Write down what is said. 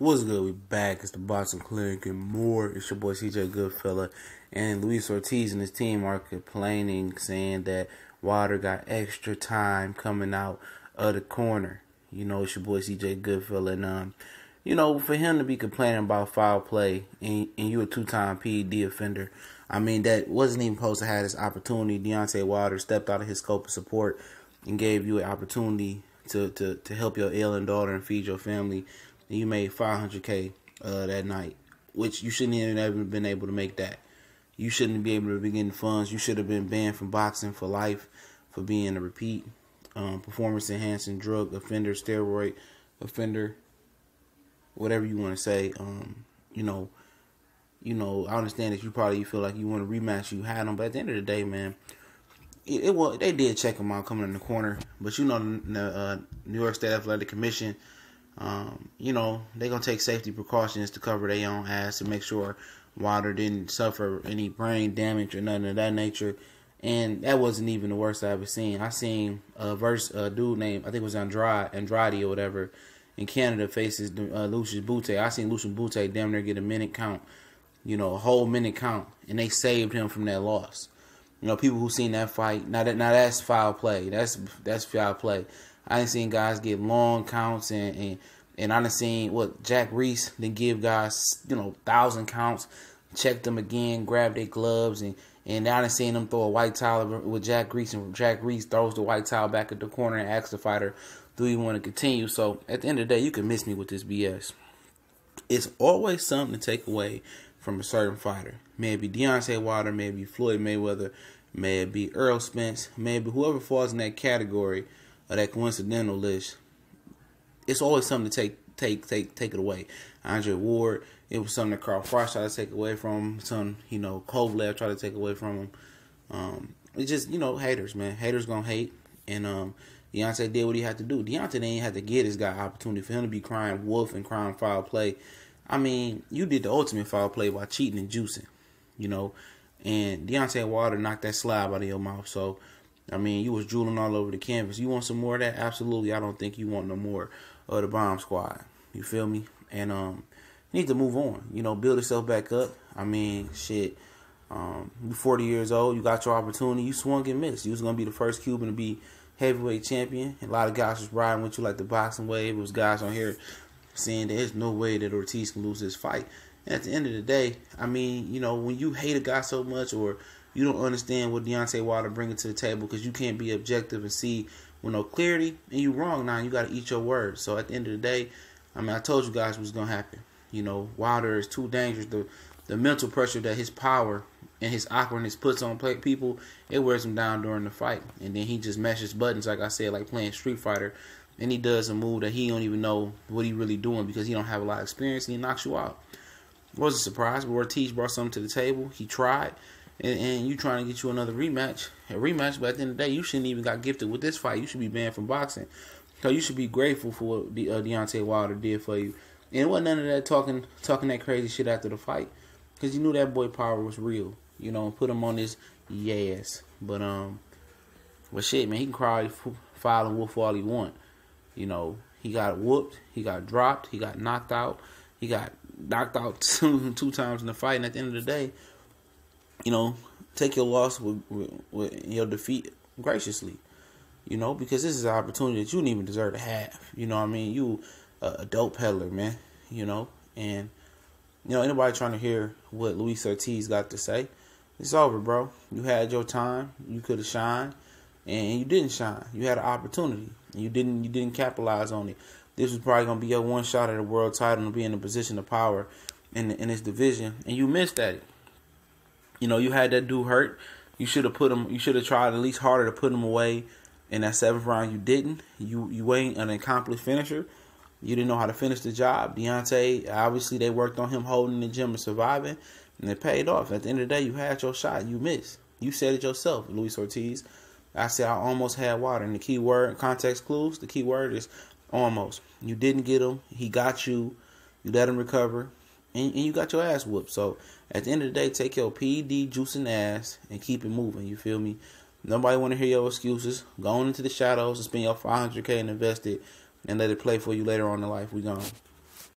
What's good? We back. It's the Boxing Clinic and more. It's your boy CJ Goodfella. And Luis Ortiz and his team are complaining, saying that Wilder got extra time coming out of the corner. You know, it's your boy CJ Goodfella. And, for him to be complaining about foul play and you a two-time PED offender, I mean, that wasn't even supposed to have this opportunity. Deontay Wilder stepped out of his scope of support and gave you an opportunity to help your ailing daughter and feed your family. And you made $500K that night, which you shouldn't even have been able to make that. You shouldn't be able to be getting funds. You should have been banned from boxing for life for being a repeat performance-enhancing drug offender, steroid offender, whatever you want to say. I understand that you probably feel like you want a rematch. You had them, but at the end of the day, man, they did check him out coming in the corner. But the New York State Athletic Commission, they're going to take safety precautions to cover their own ass to make sure Wilder didn't suffer any brain damage or nothing of that nature. And that wasn't even the worst I ever seen. I seen a dude named, I think it was Andrade or whatever, in Canada faces Lucius Bute. I seen Lucius Bute damn near get a minute count, a whole minute count, and they saved him from that loss. People who seen that fight, now that's foul play. That's foul play. I ain't seen guys get long counts, and I done seen Jack Reese then give guys 1,000 counts, check them again, grab their gloves, and I done seen them throw a white towel with Jack Reese, and Jack Reese throws the white towel back at the corner and asks the fighter, do you want to continue? So at the end of the day, you can miss me with this BS. It's always something to take away from a certain fighter. May it be Deontay Wilder, may it be Floyd Mayweather, may it be Earl Spence, may it be whoever falls in that category or that coincidental list. It's always something to take it away. Andre Ward, it was something that Carl Frost tried to take away from him. Something, Kovalev tried to take away from him. It's just, haters, man. Haters gonna hate. And Deontay did what he had to do. Deontay didn't have to get this guy opportunity for him to be crying wolf and crying foul play. I mean, you did the ultimate foul play by cheating and juicing, and Deontay Wilder knocked that slab out of your mouth. So, I mean, you was drooling all over the canvas. You want some more of that? Absolutely. I don't think you want no more of the bomb squad. You feel me? And you need to move on. Build yourself back up. I mean, shit. You 40 years old. You got your opportunity. You swung and missed. You was going to be the first Cuban to be heavyweight champion. A lot of guys was riding with you like the boxing wave. It was guys on here saying there's no way that Ortiz can lose this fight. And at the end of the day, I mean, when you hate a guy so much or you don't understand what Deontay Wilder bringing to the table because you can't be objective and see with no clarity, and you wrong now, you got to eat your words. So at the end of the day, I mean, I told you guys what's going to happen. Wilder is too dangerous. The mental pressure that his power and his awkwardness puts on people, it wears him down during the fight. And then he just mashes buttons, like I said, like playing Street Fighter. And he does a move that he don't even know what he really doing because he don't have a lot of experience, and he knocks you out. It wasn't a surprise, but Ortiz brought something to the table. He tried, and you trying to get you another rematch. But at the end of the day, you shouldn't even got gifted with this fight. You should be banned from boxing. So you should be grateful for what Deontay Wilder did for you. And it wasn't none of that talking that crazy shit after the fight, because you knew that boy power was real. And put him on his yes. But shit, man, he can cry, foul, and wolf all he want. He got whooped, he got dropped, he got knocked out. He got knocked out two times in the fight. And at the end of the day, take your loss with your defeat graciously. Because this is an opportunity that you didn't even deserve to have. You know what I mean? You a dope peddler, man. And anybody trying to hear what Luis Ortiz got to say, it's over, bro. You had your time. You could have shined, and you didn't shine. You had an opportunity, and you didn't capitalize on it. This was probably gonna be your one shot at a world title and be in a position of power in this division, and you missed at it. You had that dude hurt. You should have put him. You should have tried at least harder to put him away in that 7th round. You didn't. You ain't an accomplished finisher. You didn't know how to finish the job. Deontay, obviously, they worked on him holding the gym and surviving, and it paid off. At the end of the day, you had your shot. You missed. You said it yourself, Luis Ortiz. I said I almost had Wilder. And the key word, context clues, the key word is almost. You didn't get him. He got you. You let him recover. And you got your ass whooped. So, at the end of the day, take your PED juicing ass and keep it moving. You feel me? Nobody want to hear your excuses. Go on into the shadows and spend your $500K and invest it and let it play for you later on in life. We gone.